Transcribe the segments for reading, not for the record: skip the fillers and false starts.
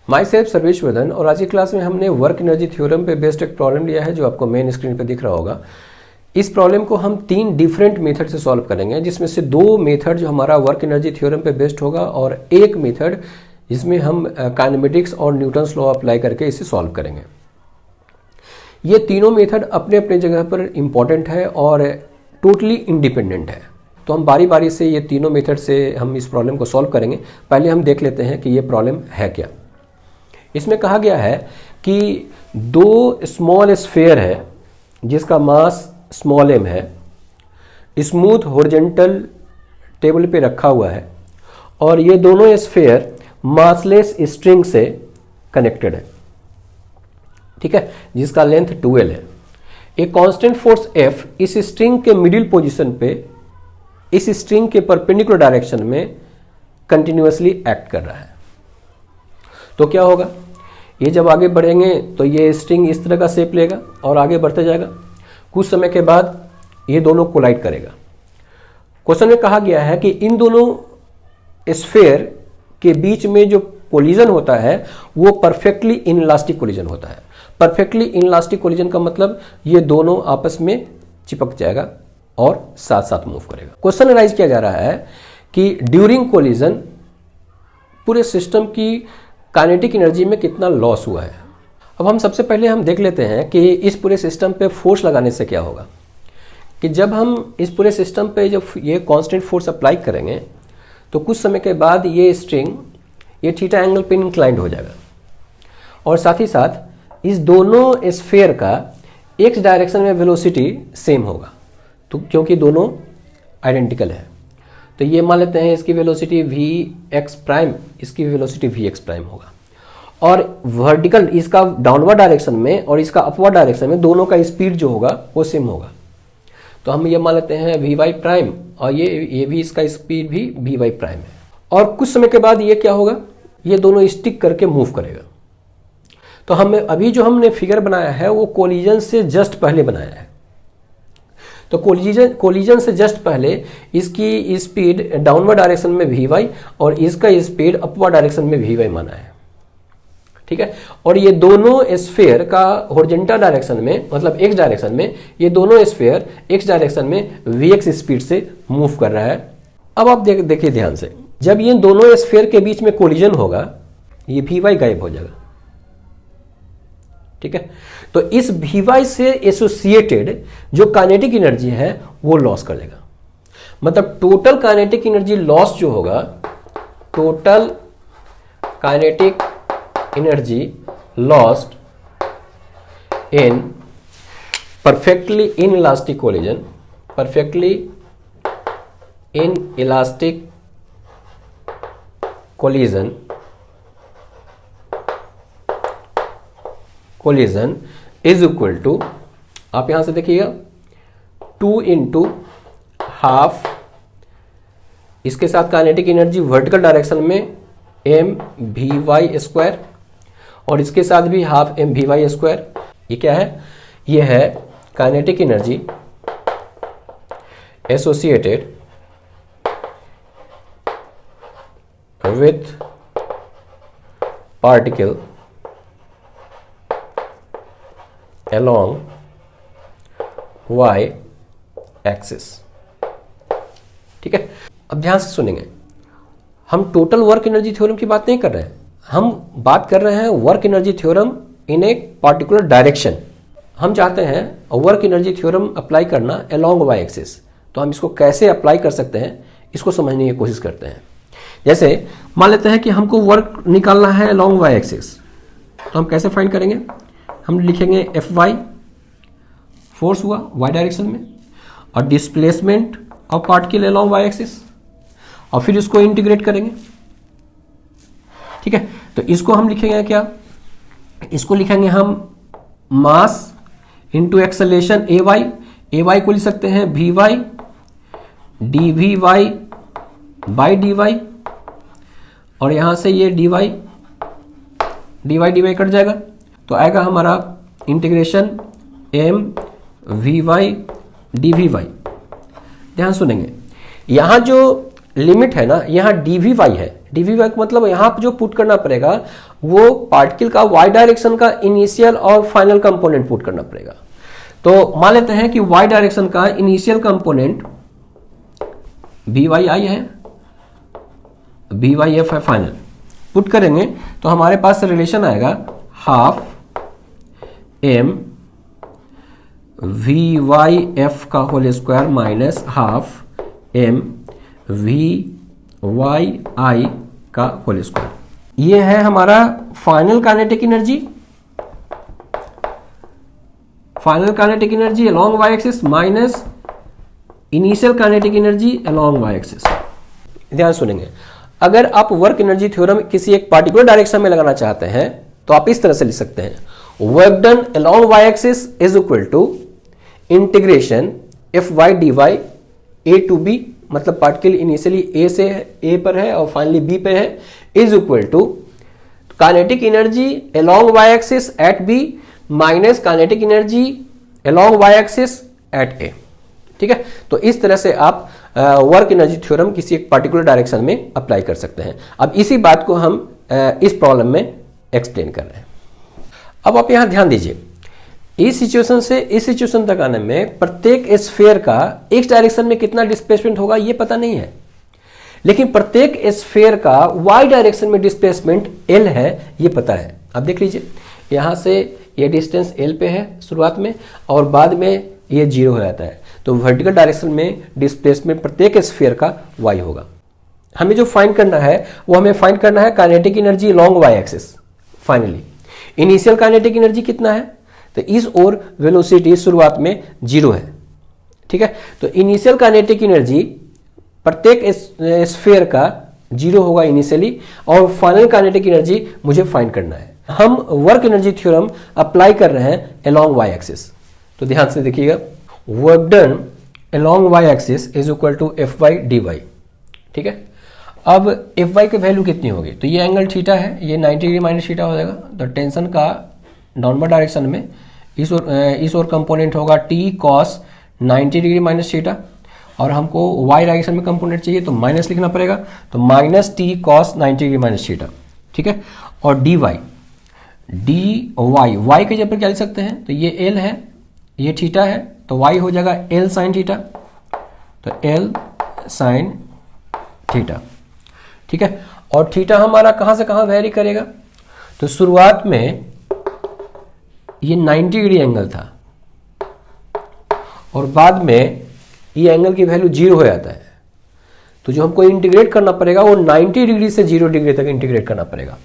My self Sarvesh Vardhan, और आज की क्लास में हमने वर्क एनर्जी थ्योरम पे बेस्ड एक प्रॉब्लम लिया है जो आपको मेन स्क्रीन पे दिख रहा होगा। इस प्रॉब्लम को हम 3 डिफरेंट मेथड से सॉल्व करेंगे, जिसमें से 2 मेथड जो हमारा वर्क एनर्जी थ्योरम पे बेस्ड होगा और एक मेथड जिसमें हम काइनेमेटिक्स और न्यूटन्स लॉ अप्लाई करके इसे सॉल्व करेंगे। ये तीनों मेथड अपने अपने जगह पर इम्पॉर्टेंट है और टोटली इंडिपेंडेंट है। तो हम बारी बारी से ये तीनों मेथड से हम इस प्रॉब्लम को सॉल्व करेंगे। पहले हम देख लेते हैं कि ये प्रॉब्लम है क्या। इसमें कहा गया है कि 2 स्मॉल स्फीयर है जिसका मास स्मॉल m है, स्मूथ हॉरिजॉन्टल टेबल पे रखा हुआ है और ये दोनों स्फीयर मासलेस स्ट्रिंग से कनेक्टेड है, ठीक है, जिसका लेंथ 12 है। एक कांस्टेंट फोर्स F इस स्ट्रिंग के मिडिल पोजीशन पे इस स्ट्रिंग के परपेंडिकुलर डायरेक्शन में कंटिन्यूअसली एक्ट कर रहा है। तो क्या होगा, ये जब आगे बढ़ेंगे तो ये स्ट्रिंग इस तरह का शेप लेगा और आगे बढ़ते जाएगा। कुछ समय के बाद ये दोनों कोलाइड करेगा। क्वेश्चन में कहा गया है कि इन दोनों स्फीयर के बीच में जो कोलिजन होता है वो परफेक्टली इनइलास्टिक कोलिजन होता है। परफेक्टली इनइलास्टिक कोलिजन का मतलब ये दोनों आपस में चिपक जाएगा और साथ साथ मूव करेगा। क्वेश्चन राइज किया जा रहा है कि ड्यूरिंग कोलिजन पूरे सिस्टम की काइनेटिक एनर्जी में कितना लॉस हुआ है। अब हम सबसे पहले हम देख लेते हैं कि इस पूरे सिस्टम पे फोर्स लगाने से क्या होगा। कि जब हम इस पूरे सिस्टम पे जब ये कांस्टेंट फोर्स अप्लाई करेंगे तो कुछ समय के बाद ये स्ट्रिंग ये थीटा एंगल पे इंक्लाइंड हो जाएगा और साथ ही साथ इस दोनों स्फीयर का एक्स डायरेक्शन में वेलोसिटी सेम होगा, तो क्योंकि दोनों आइडेंटिकल है। तो ये मान लेते हैं इसकी वेलोसिटी वी एक्स प्राइम, इसकी वेलोसिटी वी एक्स प्राइम होगा और वर्टिकल इसका डाउनवर्ड डायरेक्शन में और इसका अपवर्ड डायरेक्शन में दोनों का स्पीड जो होगा वो सेम होगा। तो हम ये मान लेते हैं वी वाई प्राइम और ये भी इसका स्पीड भी वी वाई प्राइम है। और कुछ समय के बाद ये क्या होगा, ये दोनों स्टिक करके मूव करेगा। तो हम अभी जो हमने फिगर बनाया है वो कोलिजन से जस्ट पहले बनाया है। तो कोलिजन से जस्ट पहले इसकी स्पीड डाउनवर्ड डायरेक्शन में वी वाई और इसका स्पीड अपवर्ड डायरेक्शन में वी वाई माना है, ठीक है। और ये दोनों स्फीयर का हॉरिजॉन्टल डायरेक्शन में मतलब एक्स डायरेक्शन में ये दोनों स्फीयर एक्स डायरेक्शन में वी एक्स स्पीड से मूव कर रहा है। अब आप देखिए ध्यान से, जब ये दोनों स्फीयर के बीच में कोलिजन होगा ये वी वाई गायब हो जाएगा, ठीक है। तो इस वी वाई से एसोसिएटेड जो काइनेटिक एनर्जी है वो लॉस कर लेगा। मतलब टोटल काइनेटिक एनर्जी लॉस जो होगा, total kinetic energy lost in perfectly inelastic collision, perfectly inelastic collision is equal to, आप यहां से देखिएगा 2 × हाफ, इसके साथ काइनेटिक एनर्जी वर्टिकल डायरेक्शन में एम वी वाई स्क्वायर और इसके साथ भी half M we Y square. ये क्या है, ये है kinetic energy associated with particle along y axis, ठीक है। अब ध्यान से सुनेंगे, हम टोटल वर्क एनर्जी थ्योरम की बात नहीं कर रहे हैं, हम बात कर रहे हैं वर्क एनर्जी थ्योरम इन एक पार्टिकुलर डायरेक्शन। हम चाहते हैं वर्क एनर्जी थ्योरम अप्लाई करना अलोंग वाई एक्सिस। तो हम इसको कैसे अप्लाई कर सकते हैं इसको समझने की कोशिश करते हैं। जैसे मान लेते हैं कि हमको वर्क निकालना है अलोंग वाई एक्सिस, तो हम कैसे फाइंड करेंगे, हम लिखेंगे एफ वाई, फोर्स हुआ वाई डायरेक्शन में, और displacement of particle along y axis, और फिर इसको इंटीग्रेट करेंगे, ठीक है। तो इसको हम लिखेंगे क्या, इसको लिखेंगे हम mass into acceleration a y को लिख सकते हैं v y d v y by d y, और यहां से ये डी वाई कट जाएगा तो आएगा हमारा integration m we y d v y. ध्यान सुनेंगे, यहां जो लिमिट है ना, यहाँ dvy है, dvy का मतलब यहाँ पर जो पुट करना पड़ेगा वो पार्टिकल का y डायरेक्शन का इनिशियल और फाइनल कंपोनेंट पुट करना पड़ेगा। तो मान लेते हैं कि y डायरेक्शन का इनिशियल कंपोनेंट by है, byf है फाइनल, पुट करेंगे तो हमारे पास रिलेशन आएगा हाफ m vyf का whole square minus half m vyi का होल स्क्वायर। ये है हमारा final kinetic energy, final kinetic energy along y axis minus initial kinetic energy along y axis. ध्यान सुनेंगे, अगर आप वर्क एनर्जी थ्योरम किसी एक पार्टिकुलर डायरेक्शन में लगाना चाहते हैं तो आप इस तरह से लिख सकते हैं, work done along y axis is equal to integration fy dy a to b, मतलब पार्टिकल इनिशियली a से a पर है और फाइनली b पे है, is equal to kinetic energy along y axis at b minus kinetic energy along y axis at a। ठीक है, तो इस तरह से आप वर्क एनर्जी थ्योरम किसी एक पर्टिकुलर डायरेक्शन में अप्लाई कर सकते हैं। अब इसी बात को हम इस प्रॉब्लम में एक्सप्लेन कर रहे हैं। अब आप यहां ध्यान दीजिए, इस सिचुएशन से इस सिचुएशन तक आने में प्रत्येक स्फीयर का एक्स डायरेक्शन में कितना डिस्प्लेसमेंट होगा ये पता नहीं है, लेकिन प्रत्येक स्फीयर का वाई डायरेक्शन में डिस्प्लेसमेंट एल है ये पता है। अब देख लीजिए, यहां से ये डिस्टेंस एल पे है शुरुआत में और बाद में ये जीरो हो जाता है, तो वर्टिकल डायरेक्शन में डिस्प्लेसमेंट प्रत्येक स्फीयर का वाई होगा। हमें जो फाइंड करना है वो हमें फाइंड करना है kinetic energy along y axis. Finally initial kinetic energy कितना है, तो इस ओर वेलोसिटी शुरुआत में जीरो है। ठीक है, तो इनिशियल काइनेटिक एनर्जी प्रत्येक स्फीयर का जीरो होगा इनिशियली और फाइनल काइनेटिक एनर्जी मुझे फाइंड करना है। हम वर्क एनर्जी थ्योरम अप्लाई कर रहे हैं अलोंग वाई एक्सिस, तो ध्यान से देखिएगा, work done along y axis is equal to f y d y. ठीक है, अब एफ वाई की वैल्यू कितनी होगी, तो ये एंगल थीटा है, ये 90 डिग्री माइनस थीटा हो जाएगा। तो टेंशन का डाउनवर्ड डायरेक्शन में इस ओर कंपोनेंट होगा T cos 90 degree minus theta, और हमको वाई डायरेक्शन में कंपोनेंट चाहिए तो माइनस लिखना पड़ेगा, तो minus T cos 90 degree minus theta. ठीक है, और डी वाई वाई के जगह पर क्या लिख सकते हैं, तो ये एल है, ये थीटा है, तो y हो जाएगा एल साइन थीटा, तो एल साइन थीटा। ठीक है, और थीटा हमारा कहां से कहां वेरी करेगा, तो शुरुआत में ये 90 डिग्री एंगल था और बाद में ये एंगल की वैल्यू जीरो हो जाता है, तो जो हमको इंटीग्रेट करना पड़ेगा वो 90 डिग्री से 0 डिग्री तक इंटीग्रेट करना पड़ेगा।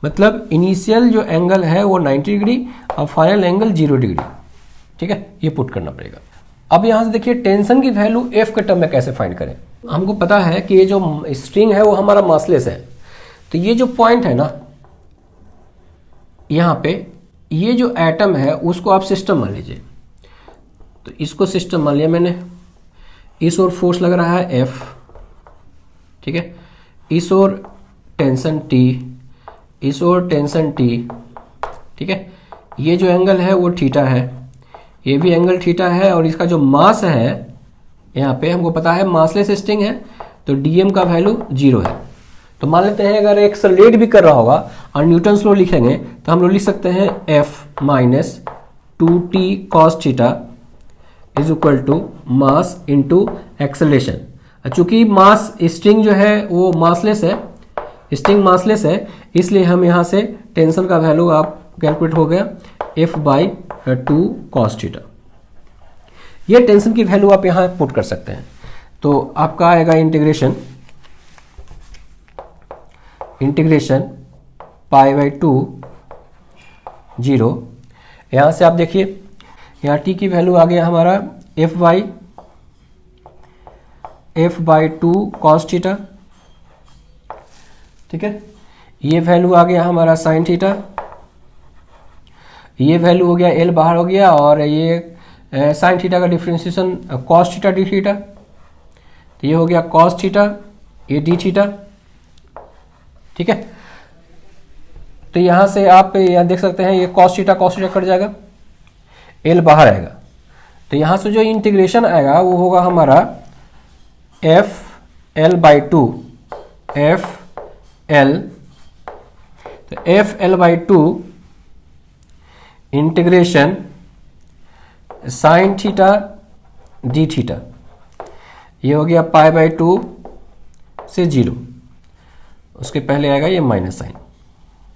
मतलब इनिशियल जो एंगल है वो 90 डिग्री और फाइनल एंगल 0 डिग्री। ठीक है, ये पुट करना पड़ेगा। अब यहां से देखिए टेंशन की वैल्यू एफ के टर्म में कैसे फाइंड करें। हमको पता है कि ये जो स्ट्रिंग है वो हमारा मासलेस है, तो ये जो पॉइंट है ना यहां पे, ये जो एटम है उसको आप सिस्टम मान लीजिए, तो इसको सिस्टम मान लिया मैंने। इस ओर फोर्स लग रहा है एफ, ठीक है, इस ओर टेंशन टी, इस ओर टेंशन टी। ठीक है, ये जो एंगल है वो थीटा है, ये भी एंगल थीटा है, और इसका जो मास है यहाँ पे हमको पता है मासलेस स्ट्रिंग है, तो डीएम का वैल्यू 0 है। तो मान लेते हैं अगर एक्सेलरेट भी कर रहा होगा और न्यूटन लॉ लिखेंगे तो हम लोग लिख सकते हैं F minus 2t cos theta is equal to mass into acceleration. चूंकि मास स्ट्रिंग जो है वो मासलेस है, स्ट्रिंग मासलेस है, इसलिए हम यहाँ से टेंशन का वैल्यू आप कैलकुलेट हो गया एफ बाई 2 कॉस थीटा। ये टेंशन की वैल्यू आप यहाँ पुट कर सकते हैं, तो आपका आएगा इंटीग्रेशन पाई बाई 2 0। यहाँ से आप देखिए यहाँ टी की वैल्यू आ गया हमारा एफ बाई 2 कॉस थीटा। ठीक है, ये वैल्यू आ गया हमारा साइन थीटा, ये वैल्यू हो गया एल बाहर हो गया, और ये साइन थीटा का differentiation cos theta D theta, तो ये हो गया कॉस थीटा, ये डी थीटा। ठीक है, तो यहां से आप यहाँ देख सकते हैं ये कॉस थीटा कट जाएगा, एल बाहर आएगा, तो यहां से जो इंटीग्रेशन आएगा वो होगा हमारा एफ L/2 एफ एल, तो FL/2 integration sine theta D theta, ये हो गया π/2 से 0, उसके पहले आएगा ये माइनस साइन।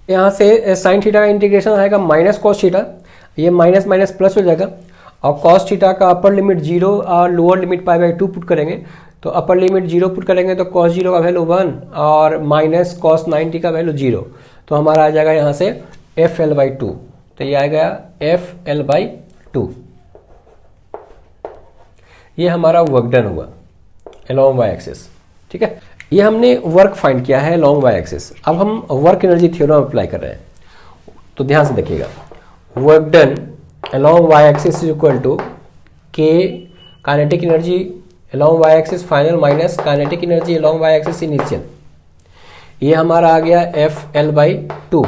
यहाँ से साइन थीटा का इंटीग्रेशन आएगा माइनस कॉस थीटा, ये माइनस माइनस प्लस हो जाएगा, और कॉस थीटा का अपर लिमिट 0 और लोअर लिमिट π/2 पुट करेंगे, तो अपर लिमिट 0 पुट करेंगे तो कॉस 0 का वैल्यू 1 और माइनस कॉस 90 का वैल्यू 0, तो हमारा आ जाएगा यहाँ से FL/2, तो ये आएगा FL/2। ये हमारा वर्क डन हुआ along y एक्सिस, ठीक है। ये हमने वर्क फाइंड किया है along y एक्सिस। अब हम वर्क एनर्जी थ्योरम अप्लाई कर रहे हैं, तो ध्यान से देखिएगा। Work done along y axis is equal to k kinetic energy along y axis final minus kinetic energy along y axis initial. ये हमारा आ गया FL/2,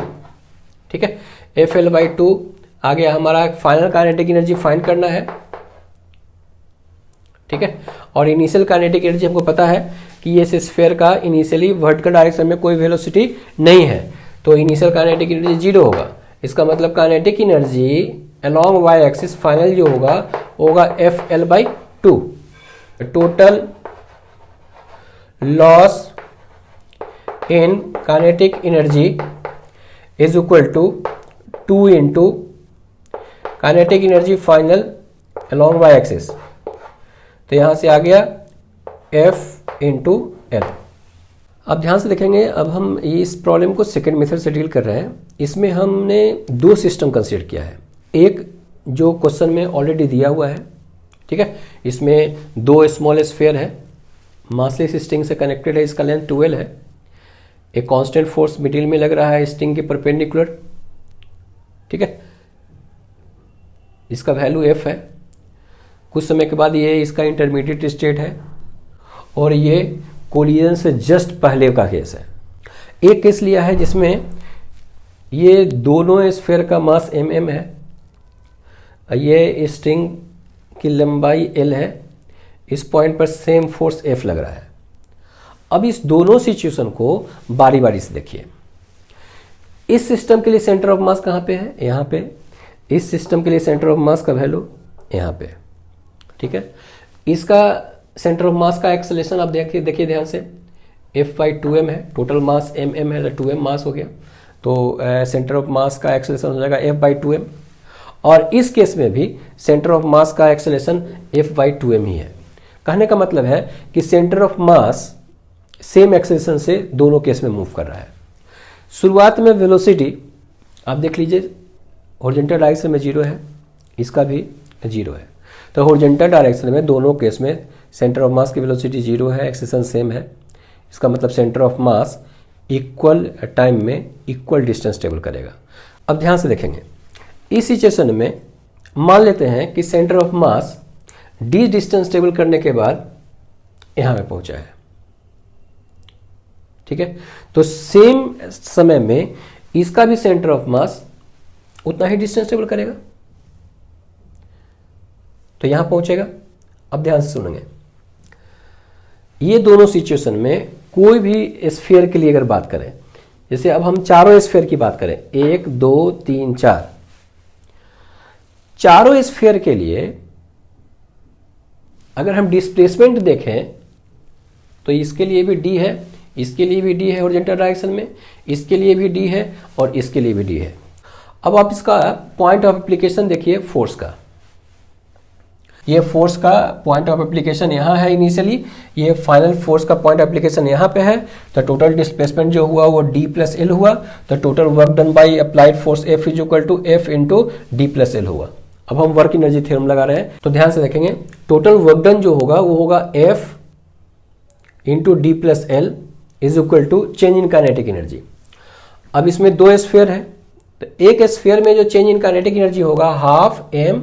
ठीक है। FL/2 आ गया हमारा, फाइनल काइनेटिक एनर्जी फाइंड करना है, ठीक है। और इनिशियल काइनेटिक एनर्जी हमको पता है कि ये स्फीयर का इनिशियली वर्टिकल डायरेक्शन में कोई वेलोसिटी नहीं है, तो इनिशियल काइनेटिक एनर्जी 0 होगा। इसका मतलब kinetic energy along y axis final जो होगा FL/2। Total loss in kinetic energy is equal to 2 into kinetic energy final along y axis, तो यहां से आ गया F इंटू एल। अब ध्यान से देखेंगे, अब हम इस प्रॉब्लम को सेकेंड मेथड से डील कर रहे हैं। इसमें हमने दो सिस्टम कंसीडर किया है, एक जो क्वेश्चन में ऑलरेडी दिया हुआ है, ठीक है। इसमें दो स्मॉल स्फीयर है, मासलेस स्ट्रिंग से कनेक्टेड है, इसका लेंथ 12 है, एक कांस्टेंट फोर्स मिडिल में लग रहा है स्ट्रिंग के परपेंडिकुलर, ठीक है। इसका वैल्यू F है। कुछ समय के बाद ये इसका इंटरमीडिएट स्टेट है, और ये कोलिजन से जस्ट पहले का केस है। एक केस लिया है जिसमें ये दोनों स्फीयर का मास mm है, ये स्ट्रिंग की लंबाई l है, इस पॉइंट पर सेम फोर्स F लग रहा है। अब इस दोनों सिचुएशन को बारी बारी से देखिए। इस सिस्टम के लिए सेंटर ऑफ मास कहाँ पे है? यहाँ पे। इस सिस्टम के लिए सेंटर ऑफ मास का वैल्यू यहाँ पे, ठीक है। इसका सेंटर ऑफ मास का एक्सेलरेशन आप देखिए ध्यान से, F/2m है, टोटल मास mm है, तो 2m मास हो गया, तो सेंटर ऑफ मास का एक्सेलरेशन हो जाएगा F/2m। और इस केस में भी सेंटर ऑफ मास का एक्सेलरेशन F/2m ही है। कहने का मतलब है कि centre of mass same acceleration से दोनों केस में मूव कर रहा है। शुरुआत में वेलोसिटी आप देख लीजिए, हॉरिजॉन्टल डायरेक्शन में 0 है, इसका भी 0 है, तो हॉरिजॉन्टल डायरेक्शन में दोनों केस में सेंटर ऑफ मास की वेलोसिटी 0 है, एक्सेलरेशन सेम है। इसका मतलब centre of mass equal time में इक्वल डिस्टेंस ट्रेवल करेगा। अब ध्यान से देखेंगे, इस सिचुएशन में मान लेते हैं कि centre of mass d distance travel करने के बाद यहां पे पहुंचा है, ठीक है। तो सेम समय में इसका भी सेंटर ऑफ मास उतना ही डिस्टेंस ट्रेवल करेगा, तो यहां पहुंचेगा। अब ध्यान से सुनेंगे, ये दोनों सिचुएशन में कोई भी स्फीयर के लिए अगर बात करें, जैसे अब हम चारों स्फीयर की बात करें, 1 2 3 4, चारों स्फीयर के लिए अगर हम डिस्प्लेसमेंट देखें तो इसके लिए भी d है, इसके लिए भी d है हॉरिजॉन्टल डायरेक्शन में, इसके लिए भी d है और इसके लिए भी d है। अब आप इसका पॉइंट ऑफ एप्लीकेशन देखिए फोर्स का। ये फोर्स का पॉइंट ऑफ एप्लीकेशन यहाँ है इनिशियली, ये फाइनल फोर्स का पॉइंट ऑफ एप्लीकेशन यहाँ पे है, तो टोटल डिस्प्लेसमेंट जो हुआ वो d+l हुआ, तो total work done by applied force F is equal to F into d+l हुआ। अब हम वर्क एनर्जी थ्योरम लगा रहे हैं, तो ध्यान से देखेंगे, टोटल वर्क डन जो होगा वो होगा F into d+l is equal to change in kinetic energy. अब इसमें दो स्फीयर है, तो एक स्फीयर में जो चेंज इन काइनेटिक एनर्जी होगा हाफ m,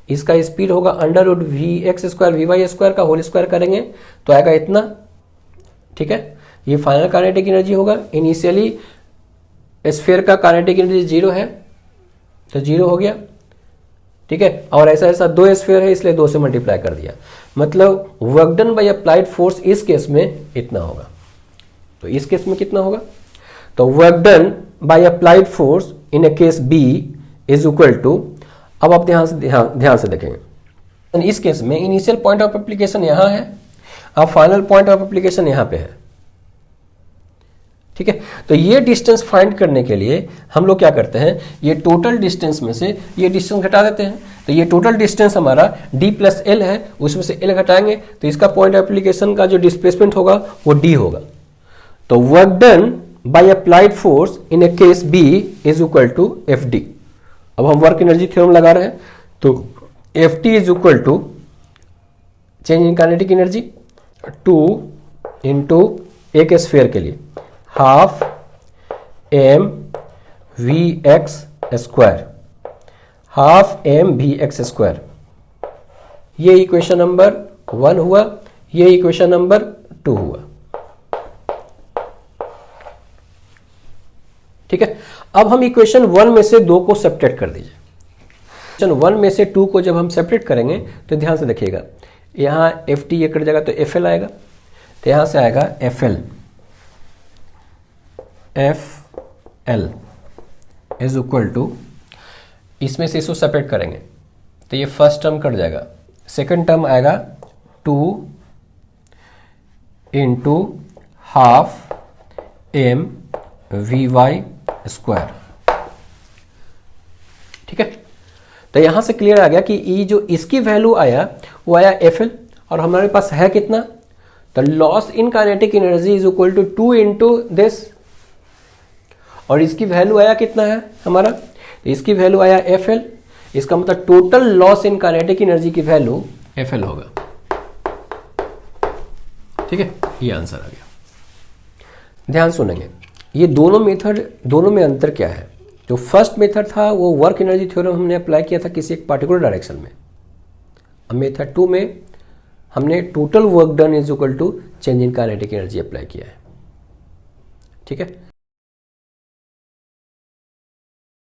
इसका स्पीड होगा √vx² vy² का होल स्क्वायर करेंगे तो आएगा इतना, ठीक है। ये फाइनल काइनेटिक एनर्जी होगा। इनिशियली स्फीयर का काइनेटिक एनर्जी 0 है, तो 0 हो गया, ठीक है, और ऐसा ऐसा 2 स्फीयर है इसलिए 2 से मल्टीप्लाई कर दिया, मतलब work done by applied force इस केस में इतना होगा। तो इस केस में कितना होगा, तो work done by applied force in a case B is equal to, अब आप ध्यान से देखेंगे, इस केस में इनिशियल पॉइंट ऑफ एप्लीकेशन यहां है, अब फाइनल पॉइंट ऑफ एप्लीकेशन यहां पे है, ठीक है। तो ये डिस्टेंस फाइंड करने के लिए हम लोग क्या करते हैं, ये टोटल डिस्टेंस में से ये डिस्टेंस घटा देते हैं। तो ये टोटल डिस्टेंस हमारा d प्लस एल है, उसमें से l घटाएंगे तो इसका पॉइंट ऑफ एप्लीकेशन का जो डिस्प्लेसमेंट होगा वो d होगा। तो work done by applied force in a case b is equal to F D. अब हम वर्क एनर्जी थ्योरम लगा रहे हैं, तो F T is equal to change in kinetic energy 2 into एक स्फीयर के लिए half M V X square, half M V X square. ये इक्वेशन नंबर 1 हुआ, ये इक्वेशन नंबर 2 हुआ, ठीक है। अब हम इक्वेशन 1 में से 2 को सेपरेट कर दीजिए। इक्वेशन 1 में से 2 को जब हम सेपरेट करेंगे तो ध्यान से देखिएगा, यहां एफ टी ये कट जाएगा तो एफ एल आएगा, तो यहां से आएगा F L, F L is equal to, इसमें से इसको सेपरेट करेंगे तो ये फर्स्ट टर्म कट जाएगा, सेकंड टर्म आएगा 2 into half M we Y square, ठीक है। तो यहां से क्लियर आ गया कि ये जो इसकी वैल्यू आया वो आया एफ एल, और हमारे पास है कितना, तो loss in kinetic energy is equal to 2 into this, और इसकी वैल्यू आया कितना है हमारा, तो इसकी वैल्यू आया एफ एल, इसका मतलब total loss in kinetic energy की वैल्यू एफ एल होगा, ठीक है। ये आंसर आ गया। ध्यान सुनेंगे, ये दोनों मेथड, दोनों में अंतर क्या है। जो फर्स्ट मेथड था वो वर्क एनर्जी थ्योरम हमने अप्लाई किया था किसी एक पार्टिकुलर डायरेक्शन में, अब मेथड 2 में हमने total work done is equal to change in kinetic energy apply किया है, ठीक है।